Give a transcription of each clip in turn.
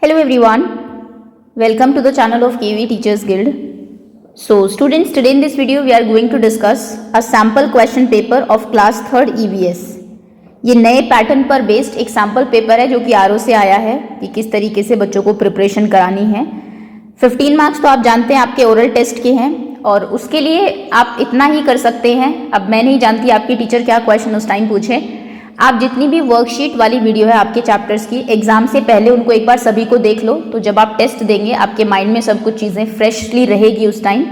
Hello everyone, welcome to the channel of KV Teachers Guild. So students, today in this video we are going to discuss a sample question paper of class 3rd EVS. ये नए pattern पर based एक sample paper है जो कि RO से आया है कि किस तरीके से बच्चों को प्रिपरेशन करानी है। 15 मार्क्स तो आप जानते हैं आपके ओरल टेस्ट के हैं और उसके लिए आप इतना ही कर सकते हैं। अब मैं नहीं जानती आपकी टीचर क्या क्वेश्चन उस टाइम पूछे। आप जितनी भी वर्कशीट वाली वीडियो है आपके चैप्टर्स की, एग्जाम से पहले उनको एक बार सभी को देख लो, तो जब आप टेस्ट देंगे आपके माइंड में सब कुछ चीज़ें फ्रेशली रहेगी उस टाइम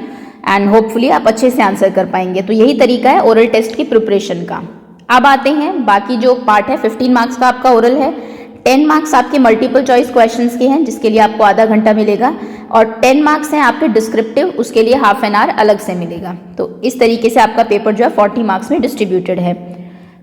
एंड होपफुली आप अच्छे से आंसर कर पाएंगे। तो यही तरीका है ओरल टेस्ट की प्रिपरेशन का। अब आते हैं बाकी जो पार्ट है। 15 मार्क्स का आपका ओरल है, 10 मार्क्स आपके मल्टीपल चॉइस क्वेश्चंस के हैं जिसके लिए आपको आधा घंटा मिलेगा और 10 मार्क्स हैं आपके डिस्क्रिप्टिव, उसके लिए हाफ एन आवर अलग से मिलेगा। तो इस तरीके से आपका पेपर जो है 40 मार्क्स में डिस्ट्रीब्यूटेड है।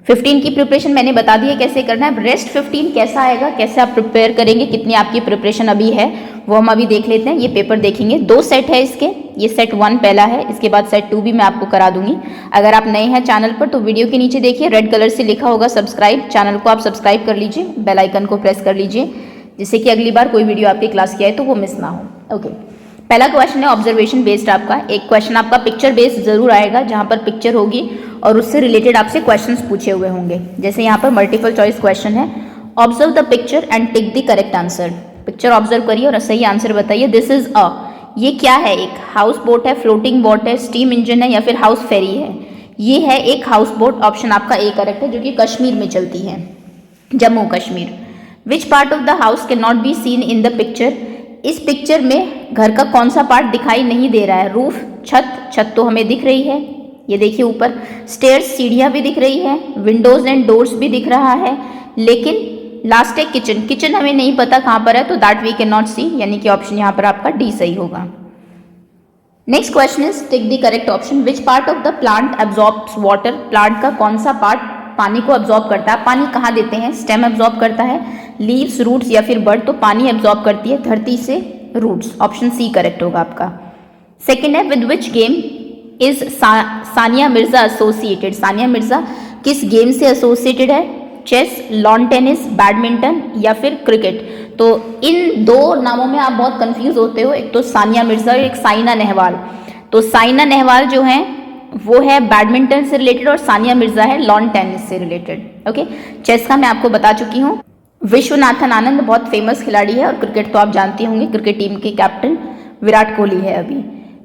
15 की प्रिपरेशन मैंने बता दी है कैसे करना है। रेस्ट 15 कैसा आएगा, कैसे आप प्रिपेयर करेंगे, कितनी आपकी प्रिपरेशन अभी है वो हम अभी देख लेते हैं। ये पेपर देखेंगे, 2 सेट है इसके, ये सेट 1 पहला है, इसके बाद सेट 2 भी मैं आपको करा दूंगी। अगर आप नए हैं चैनल पर तो वीडियो के नीचे देखिए रेड कलर से लिखा होगा सब्सक्राइब, चैनल को आप सब्सक्राइब कर लीजिए, बेल आइकन को प्रेस कर लीजिए जिससे कि अगली बार कोई वीडियो आपकी क्लास की आए तो वो मिस ना हो। ओके, पहला क्वेश्चन है ऑब्जर्वेशन बेस्ड आपका। एक क्वेश्चन आपका पिक्चर बेस्ड जरूर आएगा जहां पर पिक्चर होगी और उससे रिलेटेड आपसे क्वेश्चंस पूछे हुए होंगे। जैसे यहाँ पर मल्टीपल चॉइस क्वेश्चन है, observe the picture and tick the correct answer. Picture observe करिए और सही आंसर बताइए। दिस इज अ, ये क्या है, एक हाउस बोट है, फ्लोटिंग बोट है, स्टीम इंजन है या फिर हाउस फेरी है। ये है एक हाउस बोट, ऑप्शन आपका ए करेक्ट है, जो कि कश्मीर में चलती है, जम्मू कश्मीर। विच part of the house can not be seen in the picture. इस पिक्चर में घर का कौन सा पार्ट दिखाई नहीं दे रहा है। रूफ, छत तो हमें दिख रही है, ये देखिए ऊपर। स्टेयर्स, सीढ़ियाँ भी दिख रही है, विंडोज एंड डोर्स भी दिख रहा है, लेकिन लास्ट है किचन हमें नहीं पता कहाँ पर है, तो दैट वी कैन नॉट सी, यानी कि ऑप्शन यहाँ पर आपका डी सही होगा। Next question is tick the correct option. Which part of the plant absorbs water. Plant का कौन सा पार्ट पानी को एब्जॉर्ब करता है। पानी कहाँ देते हैं, स्टेम एब्जॉर्ब करता है, लीव्स, रूट्स या फिर बर्ड। तो पानी एब्जॉर्ब करती है धरती से रूट्स, ऑप्शन सी करेक्ट होगा आपका। सेकेंड है with which game is Sania Mirza associated. Sania Mirza किस गेम से एसोसिएटेड है। चेस, लॉन टेनिस, बैडमिंटन या फिर क्रिकेट। तो इन 2 नामों में आप बहुत कंफ्यूज होते हो, एक तो सानिया मिर्जा और एक साइना नेहवाल। तो साइना नेहवाल जो है वो है बैडमिंटन से रिलेटेड और सानिया मिर्जा है लॉन टेनिस से रिलेटेड। ओके, चेस का मैं आपको बता चुकी हूँ। विश्वनाथन आनंद बहुत फेमस खिलाड़ी है और क्रिकेट तो आप जानते होंगे, क्रिकेट टीम के कैप्टन विराट कोहली है अभी।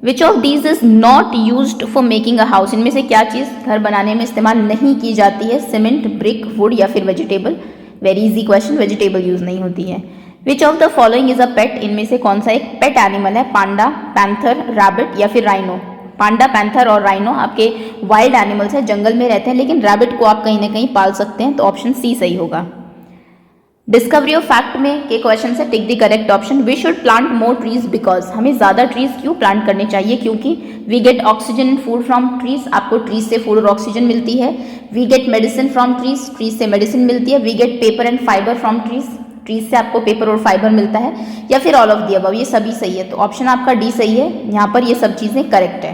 Which of these is not used for making a house. इनमें से क्या चीज़ घर बनाने में इस्तेमाल नहीं की जाती है। सीमेंट, ब्रिक, वुड या फिर vegetable. Very easy question, vegetable use नहीं होती है। Which of the following is a pet. इनमें से कौन सा एक पेट एनिमल है। पांडा, पैंथर, रैबिट या फिर राइनो। पांडा, पैंथर और राइनो आपके वाइल्ड एनिमल्स हैं, जंगल में रहते हैं, लेकिन रैबिट को आप कहीं ना कहीं पाल सकते हैं, तो ऑप्शन सी सही होगा। डिस्कवरी ऑफ फैक्ट में के क्वेश्चन से tick the correct option. We should plant more trees because. हमें ज़्यादा ट्रीज क्यों प्लांट करने चाहिए, क्योंकि we get oxygen and food from trees. आपको ट्रीज से फूड और ऑक्सीजन मिलती है। We get medicine from trees, trees से मेडिसिन मिलती है। We get paper and fibre from trees, trees से आपको पेपर और फाइबर मिलता है, या फिर ऑल ऑफ द अबव। ये सभी सही है, तो ऑप्शन आपका डी सही है। यहाँ पर ये सब चीज़ें करेक्ट है।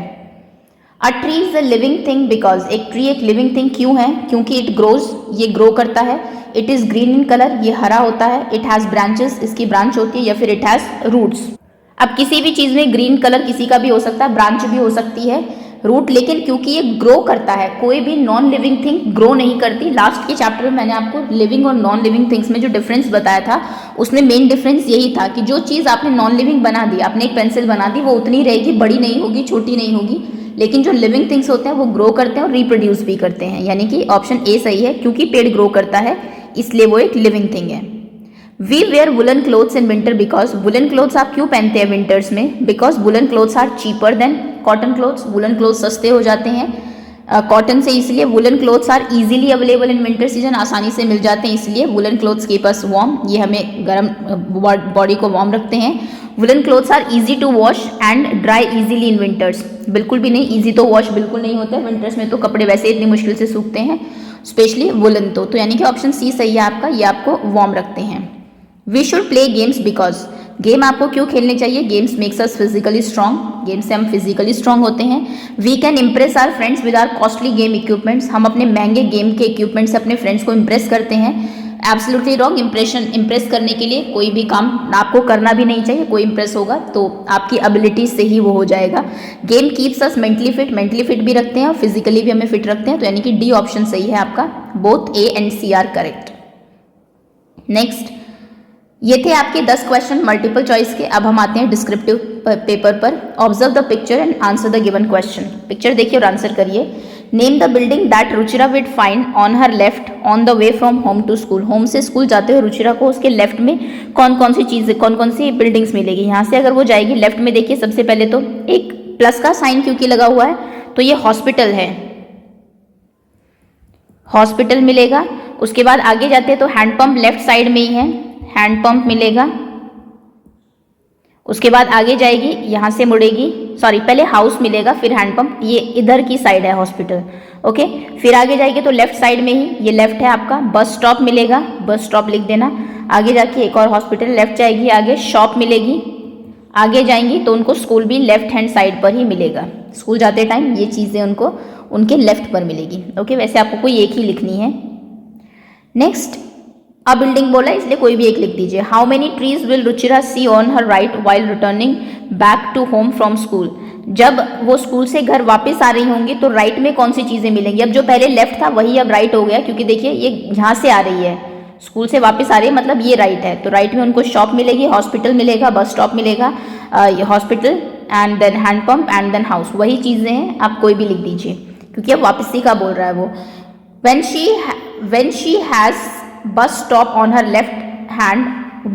A tree is a living thing because. एक ट्री एक लिविंग थिंग क्यों है, क्योंकि इट ग्रोज, ये ग्रो करता है। It is green in colour, ये हरा होता है। इट हैज ब्रांचेस, इसकी ब्रांच होती है, या फिर इट हैज रूट्स। अब किसी भी चीज में ग्रीन कलर किसी का भी हो सकता है, ब्रांच भी हो सकती है, रूट, लेकिन क्योंकि ये ग्रो करता है, कोई भी नॉन लिविंग थिंग ग्रो नहीं करती। लास्ट के चैप्टर में मैंने आपको लिविंग और नॉन लिविंग थिंग्स में जो डिफरेंस बताया था, उसमें मेन डिफरेंस यही था कि जो चीज़ आपने नॉन लिविंग बना दी, आपने एक पेंसिल बना दी, वो उतनी रहेगी, बड़ी नहीं होगी, छोटी नहीं होगी, लेकिन जो लिविंग थिंग्स होते हैं वो ग्रो करते हैं और रिप्रोड्यूस भी करते हैं, यानी कि ऑप्शन ए सही है, क्योंकि पेड़ ग्रो करता है इसलिए वो एक लिविंग थिंग है। We wear woollen clothes in winter because. Woollen clothes आप क्यों पहनते हैं विंटर्स में, because woollen clothes are cheaper than cotton clothes. Woollen clothes सस्ते हो जाते हैं कॉटन से, इसलिए woollen clothes are easily available in winter season, आसानी से मिल जाते हैं, इसलिए woollen clothes keep us warm, ये हमें गर्म बॉडी को वार्म रखते हैं। Woollen clothes are easy to wash and dry easily in winters. बिल्कुल भी नहीं, इजी तो वॉश बिल्कुल नहीं होते विंटर्स में, तो कपड़े वैसे इतनी मुश्किल से सूखते हैं, स्पेशली वुलन। तो यानी कि ऑप्शन सी सही है आपका, ये आपको वार्म रखते हैं। We should play games because. Game आपको क्यों खेलने चाहिए, games makes us physically strong, game से हम फिजिकली स्ट्रांग होते हैं। We can impress our friends with our costly game equipments. हम अपने महंगे गेम के इक्विपमेंट से अपने फ्रेंड्स को इम्प्रेस करते हैं। Absolutely wrong. इम्प्रेस करने के लिए कोई भी काम आपको करना भी नहीं चाहिए, कोई इम्प्रेस होगा तो आपकी एबिलिटी से ही वो हो जाएगा। Game keeps us mentally fit भी रखते हैं और फिजिकली भी हमें फिट रखते हैं, तो यानी कि डी ऑप्शन सही है आपका, both A and C are correct. Next, ये थे आपके 10 क्वेश्चन मल्टीपल चॉइस के। अब हम आते हैं डिस्क्रिप्टिव पेपर पर। Observe the picture and answer the given question. Picture देखिए और आंसर करिए। Name the building that Ruchira will find on her left on the way from home to school. Home से स्कूल जाते हुए रुचिरा को उसके लेफ्ट में कौन कौन सी चीजें, कौन कौन सी बिल्डिंग्स मिलेगी। यहाँ से अगर वो जाएगी लेफ्ट में, देखिए सबसे पहले तो एक प्लस का साइन क्योंकि लगा हुआ है, तो ये हॉस्पिटल है, हॉस्पिटल मिलेगा। उसके बाद आगे जाते हैं तो हैंडपंप लेफ्ट साइड में ही है, हैंडपंप मिलेगा। उसके बाद आगे जाएगी, यहाँ से मुड़ेगी, सॉरी पहले हाउस मिलेगा फिर हैंडपंप, ये इधर की साइड है हॉस्पिटल। ओके, फिर आगे जाएगी तो लेफ्ट साइड में ही, ये लेफ्ट है आपका, बस स्टॉप मिलेगा, बस स्टॉप लिख देना। आगे जाके एक और हॉस्पिटल लेफ्ट जाएगी, आगे शॉप मिलेगी। आगे जाएंगी तो उनको स्कूल भी लेफ्ट हैंड साइड पर ही मिलेगा। स्कूल जाते टाइम ये चीज़ें उनको उनके लेफ्ट पर मिलेगी। ओके, वैसे आपको कोई एक ही लिखनी है। नेक्स्ट, अ बिल्डिंग बोला इसलिए कोई भी एक लिख दीजिए। How many trees will Ruchira see on her right while returning back to home from school. जब वो स्कूल से घर वापस आ रही होंगी तो राइट में कौन सी चीजें मिलेंगी। अब जो पहले लेफ्ट था वही अब राइट हो गया, क्योंकि देखिए ये यहाँ से आ रही है, स्कूल से वापस आ रही है, मतलब ये राइट है, तो राइट में उनको शॉप मिलेगी, हॉस्पिटल मिलेगा, बस स्टॉप मिलेगा, hospital and then handpump and then house, वही चीजें हैं। आप कोई भी लिख दीजिए क्योंकि अब वापसी का बोल रहा है वो। when she has bus stop on her left hand,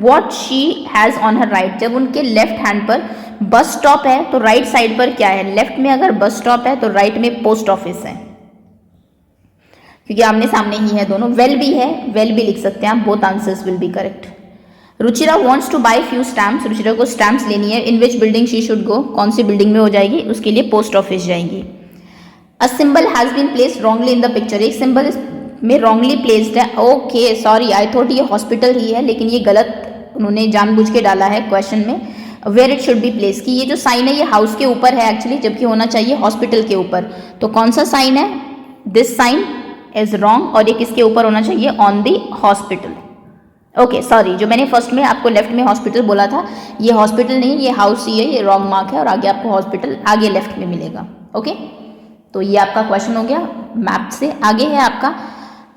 what she has on her right। जब उनके लेफ्ट हैंड पर बस स्टॉप है तो राइट साइड पर क्या है, लेफ्ट में अगर बस स्टॉप है तो राइट में पोस्ट ऑफिस है, क्योंकि आमने सामने ही है दोनों। वेल भी है, वेल भी लिख सकते हैं आप, both answers will be correct. Ruchira wants two by few stamps, Ruchira को स्टैम्प्स लेनी है। इन विच बिल्डिंग शी शुड गो, कौन सी बिल्डिंग में हो जाएगी, उसके लिए पोस्ट ऑफिस जाएंगी। A symbol has been placed wrongly in the picture, एक सिंबल में रॉन्गली प्लेस्ड है। ओके सॉरी, आई थॉट ये हॉस्पिटल ही है, लेकिन ये गलत उन्होंने जानबूझ के डाला है क्वेश्चन में। Where it should be place, कि ये जो साइन है ये हाउस के ऊपर है एक्चुअली, जबकि होना चाहिए हॉस्पिटल के ऊपर। तो कौन सा साइन है, दिस साइन इज रॉन्ग, और ये किसके ऊपर होना चाहिए, on the hospital. Okay sorry, जो मैंने फर्स्ट में आपको लेफ्ट में हॉस्पिटल बोला था, ये हॉस्पिटल नहीं, ये हाउस ही है, ये रॉन्ग मार्क है, और आगे आपको हॉस्पिटल आगे लेफ्ट में मिलेगा। ओके, तो ये आपका क्वेश्चन हो गया मैप से। आगे है आपका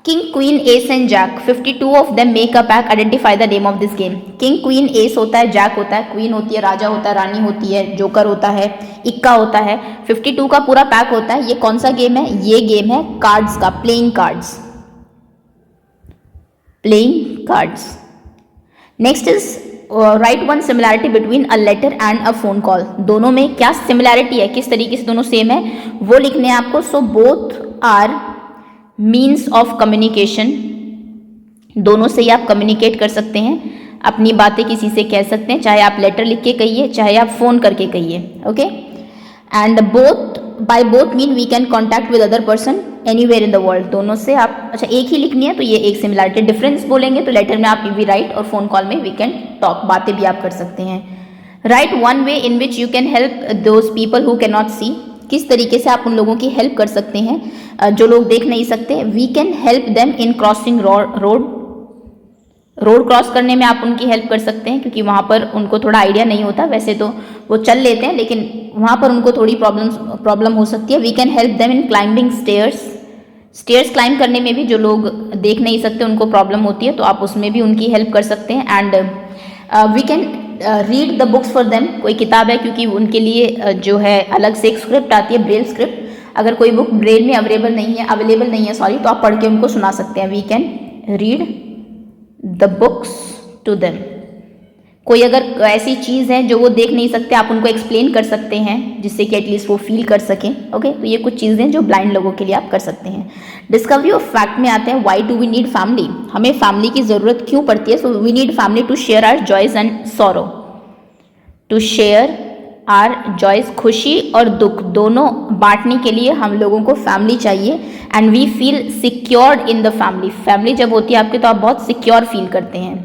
king queen ace and jack, 52 of them make a pack, identify the name of this game. King queen ace होता है, जैक होता है, क्वीन होती है राजा होता है, रानी होती है, जोकर होता है, इक्का होता है, 52 का पूरा पैक होता है। ये कौन सा गेम है, ये गेम है कार्ड्स का, playing cards, playing cards. Next is write one similarity between a letter and a phone call, दोनों में क्या सिमिलैरिटी है, किस तरीके से दोनों सेम है वो लिखने हैं आपको। So both are means of communication, दोनों से ही आप कम्युनिकेट कर सकते हैं, अपनी बातें किसी से कह सकते हैं, चाहे आप लेटर लिख के कहिए, चाहे आप फोन करके कहिए। Okay, and both by both mean we can contact with other person anywhere in the world, दोनों से आप, अच्छा एक ही लिखनी है तो ये एक सिमिलैरिटी। डिफरेंस बोलेंगे तो लेटर में आप वी राइट और फोन कॉल में वी कैन टॉक, बातें भी आप कर सकते हैं। Write one way in which you can help those people who can not see, किस तरीके से आप उन लोगों की हेल्प कर सकते हैं जो लोग देख नहीं सकते। We can help them in crossing road cross करने में आप उनकी हेल्प कर सकते हैं, क्योंकि वहाँ पर उनको थोड़ा आइडिया नहीं होता, वैसे तो वो चल लेते हैं लेकिन वहाँ पर उनको थोड़ी प्रॉब्लम हो सकती है। We can help them in climbing stairs climb करने में भी जो लोग देख नहीं सकते उनको प्रॉब्लम होती है, तो आप उसमें भी उनकी हेल्प कर सकते हैं। And we can read the books for them, कोई किताब है क्योंकि उनके लिए जो है अलग से एक स्क्रिप्ट आती है, ब्रेल स्क्रिप्ट, अगर कोई बुक ब्रेल में अवेलेबल नहीं है सॉरी, तो आप पढ़ के उनको सुना सकते हैं। We can read the books to them, कोई अगर ऐसी चीज़ है जो वो देख नहीं सकते आप उनको एक्सप्लेन कर सकते हैं, जिससे कि एटलीस्ट वो फील कर सकें। ओके, तो ये कुछ चीज़ें जो ब्लाइंड लोगों के लिए आप कर सकते हैं। डिस्कवरी ऑफ फैक्ट में आते हैं, why do we need family, हमें फैमिली की ज़रूरत क्यों पड़ती है। So we need family to share our joys and sorrow, to share our joys, खुशी और दुख दोनों बांटने के लिए हम लोगों को फैमिली चाहिए। And we feel secured in the family, family जब होती है आपके तो आप बहुत सिक्योर फील करते हैं।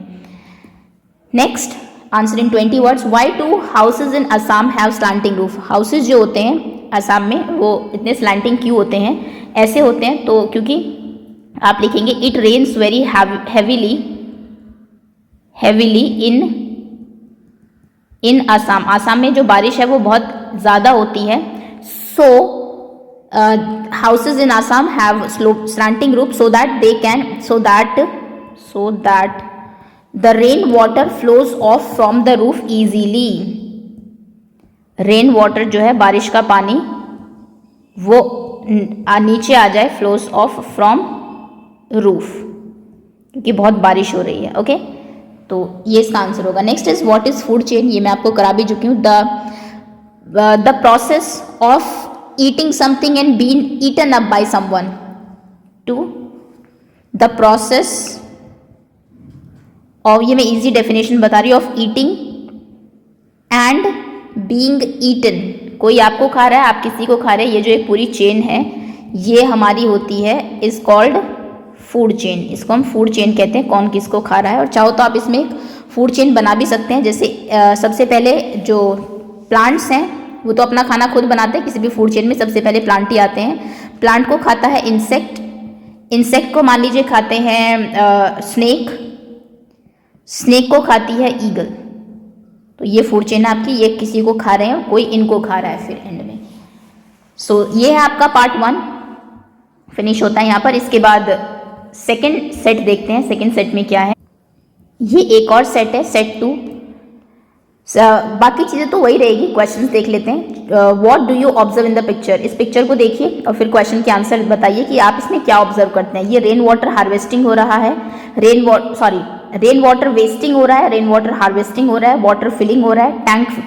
Next, answer in 20 words. Why do houses in Assam have slanting roof, houses जो होते हैं असम में वो इतने स्लैंटिंग क्यों होते हैं, ऐसे होते हैं तो क्योंकि आप लिखेंगे it rains very heavily in Assam. Assam में जो बारिश है वो बहुत ज़्यादा होती है। So houses in Assam have slanting roof so that the rain water flows off from the roof easily। Rain water जो है बारिश का पानी वो नीचे आ जाए, फ्लोस ऑफ फ्रॉम रूफ, क्योंकि बहुत बारिश हो रही है। ओके, तो ये इसका आंसर होगा। Next is what is food chain. ये मैं आपको करा भी चुकी हूँ। The process of eating something and been eaten up by someone. To, the process और ये मैं इजी डेफिनेशन बता रही हूँ of eating and being eaten. कोई आपको खा रहा है, आप किसी को खा रहे हैं, ये जो एक पूरी चेन है ये हमारी होती है, इज कॉल्ड फूड चेन। इसको हम फूड चेन कहते हैं, कौन किसको खा रहा है। और चाहो तो आप इसमें एक फूड चेन बना भी सकते हैं। जैसे सबसे पहले जो प्लांट्स हैं वो तो अपना खाना खुद बनाते हैं, किसी भी फूड चेन में सबसे पहले प्लांट ही आते हैं। प्लांट को खाता है इंसेक्ट, इंसेक्ट को मान लीजिए खाते हैं स्नेक, स्नेक को खाती है ईगल। तो ये फूड चेन है आपकी, ये किसी को खा रहे हैं, कोई इनको खा रहा है फिर एंड में। सो ये है आपका पार्ट 1 फिनिश होता है यहाँ पर। इसके बाद सेकंड सेट देखते हैं, सेकंड सेट में क्या है। ये एक और सेट है, सेट 2। बाकी चीज़ें तो वही रहेगी, क्वेश्चंस देख लेते हैं। What do you observe in the picture. इस पिक्चर को देखिए और फिर क्वेश्चन के आंसर बताइए कि आप इसमें क्या ऑब्जर्व करते हैं। ये रेन वाटर हार्वेस्टिंग हो रहा है, रेन वाटर वेस्टिंग हो रहा है, रेन वाटर हार्वेस्टिंग हो रहा है, वाटर फिलिंग हो रहा है,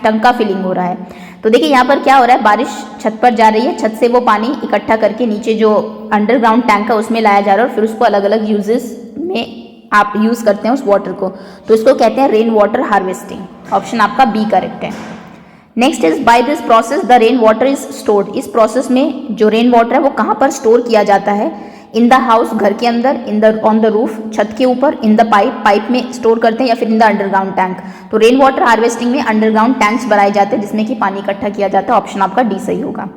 टंक का फिलिंग हो रहा है। तो देखिए यहाँ पर क्या हो रहा है, बारिश छत पर जा रही है, छत से वो पानी इकट्ठा करके नीचे जो अंडरग्राउंड टैंक है उसमें लाया जा रहा है और फिर उसको अलग अलग यूजेस में आप यूज करते हैं उस वाटर को, तो इसको कहते हैं रेन वाटर हार्वेस्टिंग। ऑप्शन आपका बी करेक्ट है। Next is by this process the rain water is stored. इस प्रोसेस में जो रेन वाटर है वो कहाँ पर स्टोर किया जाता है। इन द हाउस, घर के अंदर, in the on the roof, छत के ऊपर, इन द पाइप, पाइप में स्टोर करते हैं, या फिर इन द अंडरग्राउंड टैंक। तो रेन वाटर हार्वेस्टिंग में अंडरग्राउंड टैंक्स बनाए जाते हैं जिसमें कि पानी इकट्ठा किया जाता है। ऑप्शन आपका डी सही होगा।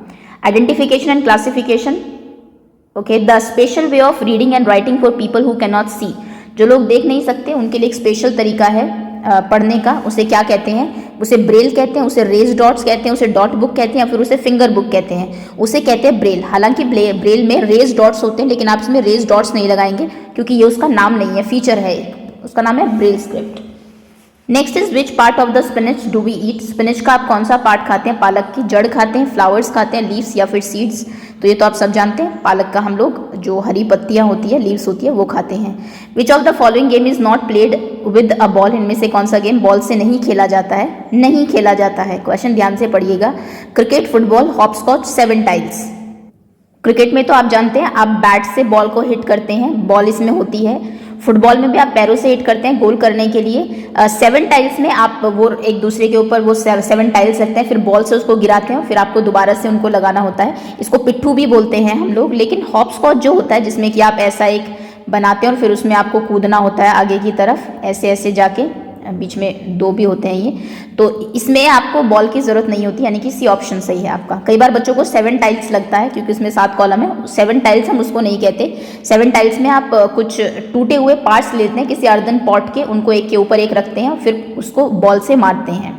Identification and classification. Okay, the special way of reading and writing for people who can not see. जो लोग देख नहीं सकते उनके लिए एक स्पेशल तरीका है पढ़ने का, उसे क्या कहते हैं, उसे ब्रेल कहते हैं, उसे रेज डॉट्स कहते हैं, उसे डॉट बुक कहते हैं, या फिर उसे फिंगर बुक कहते हैं, उसे कहते हैं ब्रेल। हालांकि ब्रेल में रेज डॉट्स होते हैं लेकिन आप इसमें रेज डॉट्स नहीं लगाएंगे क्योंकि ये उसका नाम नहीं है, फीचर है, उसका नाम है Braille script. Next is which part of the spinach do we eat. Spinach का आप कौन सा पार्ट खाते हैं। पालक की जड़ खाते हैं, फ्लावर्स खाते हैं, लीव्स या फिर सीड्स। तो ये तो आप सब जानते हैं, पालक का हम लोग जो हरी पत्तियां होती है, लीव्स होती है, वो खाते हैं। विच of the following game is not played with a ball. इनमें से कौन सा गेम बॉल से नहीं खेला जाता है, नहीं खेला जाता है। क्वेश्चन ध्यान से पढ़िएगा। Cricket, football, hopscotch, 7 tiles. Cricket में तो आप जानते हैं आप बैट से बॉल को हिट करते हैं, बॉल इसमें होती है। फुटबॉल में भी आप पैरों से हिट करते हैं गोल करने के लिए। 7 टाइल्स में आप वो एक दूसरे के ऊपर वो 7 टाइल्स रखते हैं, फिर बॉल से उसको गिराते हैं, फिर आपको दोबारा से उनको लगाना होता है। इसको पिट्ठू भी बोलते हैं हम लोग। लेकिन हॉपस्कॉच जो होता है जिसमें कि आप ऐसा एक बनाते हैं और फिर उसमें आपको कूदना होता है आगे की तरफ, ऐसे ऐसे जाके, बीच में 2 भी होते हैं ये, तो इसमें आपको बॉल की जरूरत नहीं होती, यानी कि सी ऑप्शन सही है आपका। कई बार बच्चों को 7 टाइल्स लगता है क्योंकि उसमें 7 कॉलम है। 7 टाइल्स हम उसको नहीं कहते। 7 टाइल्स में आप कुछ टूटे हुए पार्ट्स लेते हैं किसी अर्दन पॉट के, उनको एक के ऊपर एक रखते हैं और फिर उसको बॉल से मारते हैं।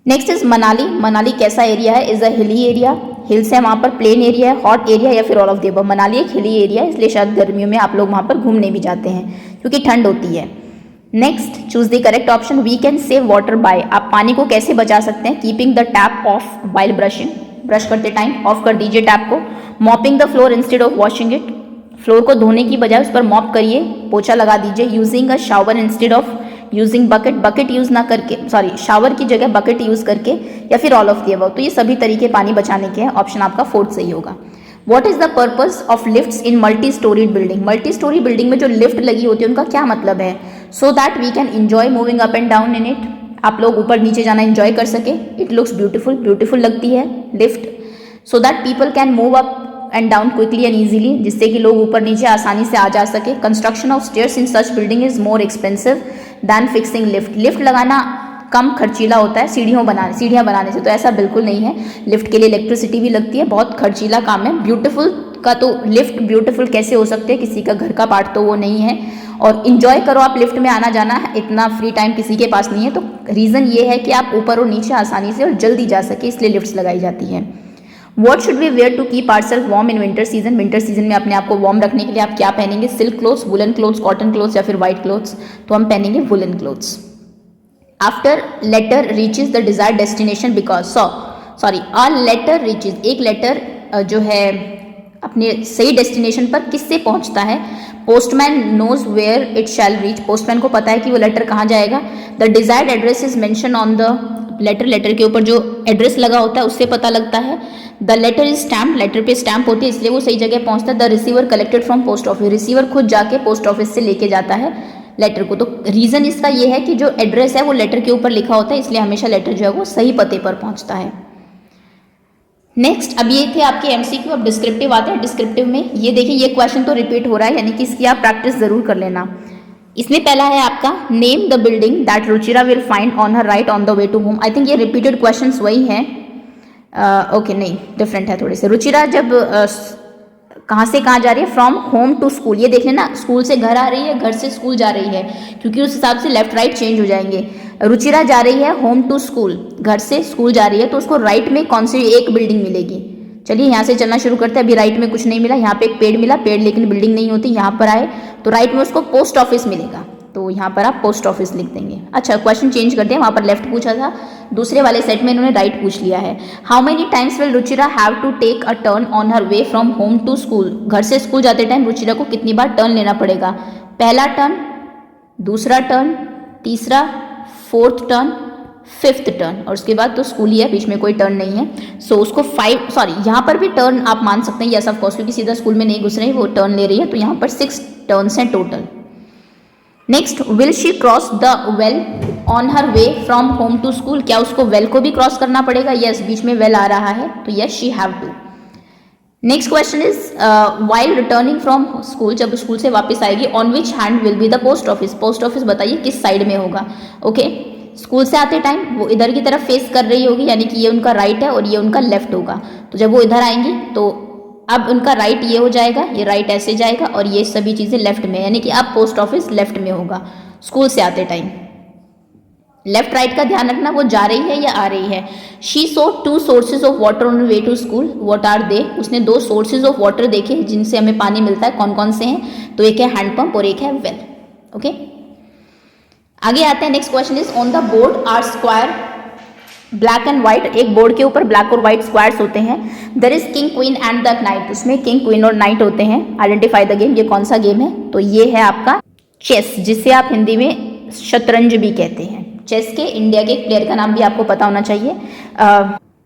Next is Manali. मनाली कैसा एरिया है, is a hilly area. Hills है वहाँ पर, प्लेन एरिया है, हॉट एरिया, या फिर all of the above. Manali एक हिली एरिया है, इसलिए शायद गर्मियों में आप लोग वहाँ पर घूमने भी जाते हैं क्योंकि ठंड होती है। Next, choose the correct option. We can save water by. आप पानी को कैसे बचा सकते हैं। Keeping the tap off while brushing. Brush करते टाइम ऑफ कर दीजिए टैप को। Mopping the floor instead of washing it. Floor को धोने की बजाय उस पर मॉप करिए, पोछा लगा दीजिए। Using a shower instead of using bucket. Bucket use ना करके, सॉरी, शावर की जगह बकेट यूज करके, या फिर ऑल ऑफ द अबव। तो ये सभी तरीके पानी बचाने के हैं। ऑप्शन आपका 4th सही होगा। What is the purpose of lifts in multi-storied building? Multi-storey building में जो लिफ्ट लगी होती है उनका क्या मतलब है। So that we can enjoy moving up and down in it. आप लोग ऊपर नीचे जाना एंजॉय कर सके। It looks beautiful, ब्यूटीफुल लगती है lift. So that people can move up and down quickly and easily, जिससे कि लोग ऊपर नीचे आसानी से आ जा सके। Construction of stairs in such building is more expensive than fixing lift. Lift लगाना कम खर्चीला होता है सीढ़ियाँ बनाने से, तो ऐसा बिल्कुल नहीं है। लिफ्ट के लिए इलेक्ट्रिसिटी भी लगती है, बहुत खर्चीला काम है। ब्यूटीफुल का तो लिफ्ट ब्यूटीफुल कैसे हो सकते हैं, किसी का घर का पार्ट तो वो नहीं है। और इन्जॉय करो आप लिफ्ट में आना जाना, इतना फ्री टाइम किसी के पास नहीं है। तो रीज़न ये है कि आप ऊपर और नीचे आसानी से और जल्दी जा सके, इसलिए लिफ्ट्स लगाई जाती हैं। What should we wear to keep our self warm in winter season? Winter season में अपने आप को वार्म रखने के लिए आप क्या पहनेंगे? Silk clothes, woollen clothes, cotton clothes या फिर व्हाइट क्लोथ्स? तो हम पहनेंगे woollen clothes. After letter reaches the desired destination because a letter reaches, एक लेटर जो है अपने सही डेस्टिनेशन पर किससे पहुंचता है? Postman knows where it shall reach, postman को पता है कि वो लेटर कहाँ जाएगा। The desired address is mention on the letter, letter के ऊपर जो एड्रेस लगा होता है उससे पता लगता है। The letter is stamp, letter पे स्टैम्प होती है इसलिए वो सही जगह पहुंचता है। The receiver collected from post office, receiver खुद जाके पोस्ट ऑफिस से लेके जाता है लेटर को। तो रीजन इसका ये है कि जो एड्रेस है वो लेटर के ऊपर लिखा होता है, इसलिए हमेशा लेटर जो है वो सही पते पर पहुंचता है। नेक्स्ट, अब ये थे आपके एमसीक्यू। अब डिस्क्रिप्टिव आते हैं। डिस्क्रिप्टिव में ये देखिए, ये क्वेश्चन तो रिपीट हो रहा है, यानी कि इसकी आप प्रैक्टिस जरूर कर लेना। इसमें पहला है आपका, name the building that Ruchira will find on her right on the way to home. I think ये रिपीटेड क्वेश्चंस वही हैं। ओके नहीं, डिफरेंट है थोड़े से। रुचिरा जब कहाँ से कहाँ जा रही है? फ्रॉम होम टू स्कूल, ये देख लेना, स्कूल से घर आ रही है, घर से स्कूल जा रही है, क्योंकि उस हिसाब से लेफ्ट राइट चेंज हो जाएंगे। रुचिरा जा रही है होम टू स्कूल, घर से स्कूल जा रही है, तो उसको राइट में कौन सी एक बिल्डिंग मिलेगी? चलिए यहाँ से चलना शुरू करते हैं। अभी राइट में कुछ नहीं मिला, यहाँ पे एक पेड़ मिला, पेड़ लेकिन बिल्डिंग नहीं होती। यहाँ पर आए तो राइट में उसको पोस्ट ऑफिस मिलेगा, तो यहाँ पर आप पोस्ट ऑफिस लिख देंगे। अच्छा, क्वेश्चन चेंज करते हैं, वहाँ पर लेफ्ट पूछा था, दूसरे वाले सेट में इन्होंने राइट पूछ लिया है। How many times will Ruchira have to take a turn on her way from home to school? घर से स्कूल जाते टाइम रुचिरा को कितनी बार टर्न लेना पड़ेगा? पहला टर्न, दूसरा टर्न, तीसरा, फोर्थ टर्न, फिफ्थ टर्न, और उसके बाद तो स्कूल ही है, बीच में कोई टर्न नहीं है। सो उसको यहाँ पर भी टर्न आप मान सकते हैं, यस ऑफ कोर्स, क्योंकि सीधा स्कूल में नहीं घुस रही, वो टर्न ले रही है, तो यहाँ पर 6 टर्न्स हैं total. Next, will she cross the well on her way from home to school? क्या उसको वेल को भी क्रॉस करना पड़ेगा? यस, बीच में वेल आ रहा है, तो yes she have to. Next question is, while returning from school, जब स्कूल से वापस आएगी, on which hand will be the post office? Post office बताइए किस साइड में होगा। ओके, स्कूल से आते टाइम वो इधर की तरफ फेस कर रही होगी, यानी कि ये उनका राइट है और ये उनका लेफ्ट होगा। तो जब वो इधर आएंगी तो अब उनका राइट ये हो जाएगा, ये राइट ऐसे जाएगा, और ये सभी चीज़ें लेफ्ट में, यानी कि अब पोस्ट ऑफिस लेफ्ट में होगा स्कूल से आते टाइम। लेफ्ट राइट का ध्यान रखना, वो जा रही है या आ रही है। She saw 2 sources of water on way to school, what are they? उसने 2 सोर्सेज ऑफ वाटर देखे जिनसे हमें पानी मिलता है, कौन कौन से हैं? तो एक है हैंडपंप और एक है वेल। ओके, आगे आते हैं। Next question is, on the board are square black and white, एक बोर्ड के ऊपर ब्लैक और व्हाइट स्क्वायर्स होते हैं। There is king queen and the knight, उसमें किंग क्वीन और नाइट होते हैं। आइडेंटिफाई द गेम, ये कौन सा गेम है? तो ये है आपका चेस, जिसे आप हिंदी में शतरंज भी कहते हैं। चेस के इंडिया के एक प्लेयर का नाम भी आपको पता होना चाहिए,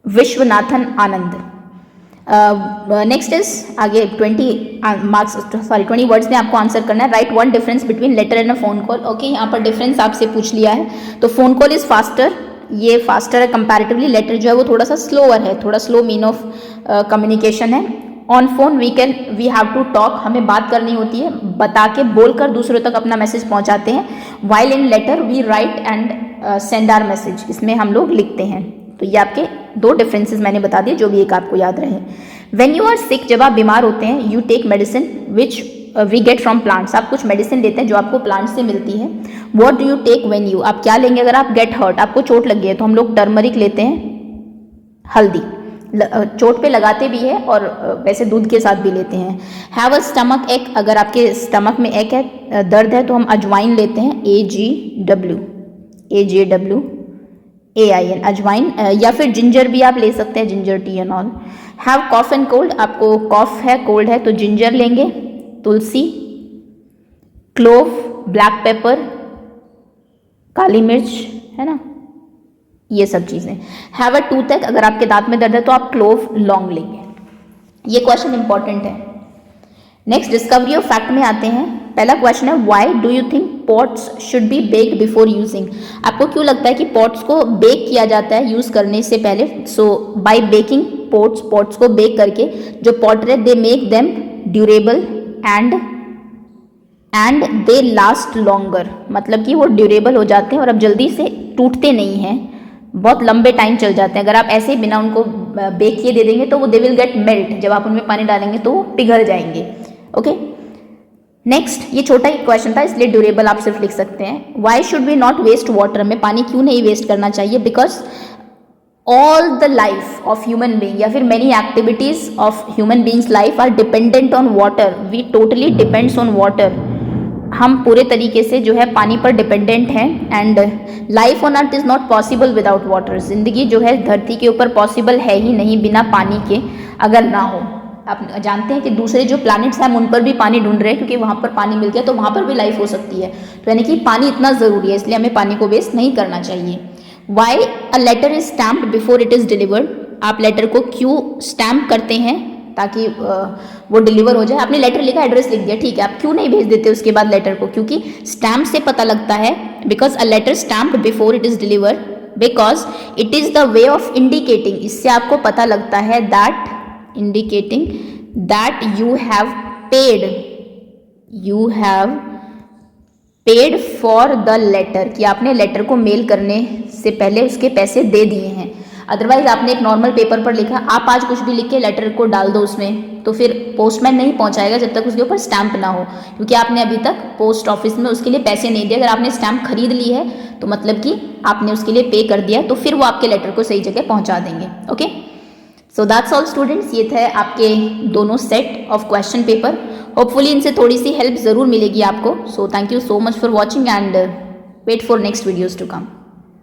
विश्वनाथन आनंद। नेक्स्ट इज, आगे 20 वर्ड्स में आपको आंसर करना है। Right 1 difference between letter and a phone call. Okay, यहाँ पर डिफरेंस आपसे पूछ लिया है, तो फोन कॉल इज फास्टर, ये फास्टर है कंपैरेटिवली। लेटर जो है वो थोड़ा सा स्लोअर है, थोड़ा स्लो मीन ऑफ कम्युनिकेशन है। On phone we have to talk, हमें बात करनी होती है, बता के बोलकर दूसरों तक अपना मैसेज पहुंचाते हैं। While in letter we write and send our message, इसमें हम लोग लिखते हैं। तो ये आपके 2 डिफरेंसेस मैंने बता दिए, जो भी एक आपको याद रहे। व्हेन यू आर सिक, जब आप बीमार होते हैं, you take medicine which we get from plants, आप कुछ मेडिसिन लेते हैं जो आपको प्लांट से मिलती है। What do you take when you, आप क्या लेंगे अगर आप गेट हर्ट, आपको चोट लगी है, तो हम लोग टर्मरिक लेते हैं, हल्दी चोट पे लगाते भी है, और वैसे दूध के साथ भी लेते हैं। हैव अ स्टमक एक, अगर आपके स्टमक में एक है, दर्द है, तो हम अजवाइन लेते हैं, AJWAIN, अजवाइन, या फिर जिंजर भी आप ले सकते हैं, ginger tea and all. Have cough and cold, आपको कॉफ है, कोल्ड है, तो जिंजर लेंगे, तुलसी, क्लोव, ब्लैक पेपर, काली मिर्च, है ना, ये सब चीजें। हैव अ टूथ, अगर आपके दांत में दर्द है तो आप क्लोव लौंग लेंगे। ये क्वेश्चन इंपॉर्टेंट है। नेक्स्ट, डिस्कवरी ऑफ फैक्ट में आते हैं। पहला क्वेश्चन है, why do you think pots should be baked before using? आपको क्यों लगता है कि पॉट्स को बेक किया जाता है यूज करने से पहले? सो बाय बेकिंग पॉट्स को बेक करके जो पॉट है, they make them durable and they last longer, मतलब कि वो ड्यूरेबल हो जाते हैं और अब जल्दी से टूटते नहीं हैं, बहुत लंबे टाइम चल जाते हैं। अगर आप ऐसे ही बिना उनको बेक किए दे देंगे तो वो दे विल गेट मेल्ट, जब आप उनमें पानी डालेंगे तो वो पिघल जाएंगे। ओके, नेक्स्ट, ये छोटा ही क्वेश्चन था इसलिए ड्यूरेबल आप सिर्फ लिख सकते हैं। Why should we not waste water, हमें पानी क्यों नहीं वेस्ट करना चाहिए? Because all the life of human being या फिर many activities of human beings life are dependent on water, we totally depends on water. हम पूरे तरीके से जो है पानी पर डिपेंडेंट हैं and life on earth is not possible without water. ज़िंदगी जो है धरती के ऊपर पॉसिबल है ही नहीं बिना पानी के, अगर ना हो। आप जानते हैं कि दूसरे जो प्लैनेट्स हैं हम उन पर भी पानी ढूंढ रहे हैं क्योंकि वहाँ पर पानी मिल गया तो वहाँ पर भी लाइफ हो सकती है। तो यानी कि पानी इतना ज़रूरी है, इसलिए हमें पानी को वेस्ट नहीं करना चाहिए। Why a letter is stamped before it is delivered, आप लेटर को क्यों स्टैम्प करते हैं ताकि वो डिलीवर हो जाए? आपने लेटर लिखा, एड्रेस लिख दिया, ठीक है, आप क्यों नहीं भेज देते उसके बाद लेटर को? क्योंकि स्टैम्प से पता लगता है, because a letter stamped before it is delivered, because it is the way of indicating, इससे आपको पता लगता है that indicating that you have paid for the letter, कि आपने लेटर को मेल करने से पहले उसके पैसे दे दिए हैं। अदरवाइज आपने एक नॉर्मल पेपर पर लिखा, आप आज कुछ भी लिख के लेटर को डाल दो उसमें, तो फिर पोस्टमैन नहीं पहुंचाएगा जब तक उसके ऊपर स्टैंप ना हो, क्योंकि आपने अभी तक पोस्ट ऑफिस में उसके लिए पैसे नहीं दिए। अगर आपने स्टैंप खरीद ली है तो मतलब कि आपने उसके लिए पे कर दिया, तो फिर वो आपके लेटर को सही जगह पहुंचा देंगे। Okay, so that's all students, ये थे आपके दोनों set of question paper. Hopefully इनसे थोड़ी सी हेल्प ज़रूर मिलेगी आपको। So thank you so much for watching and wait for next videos to come.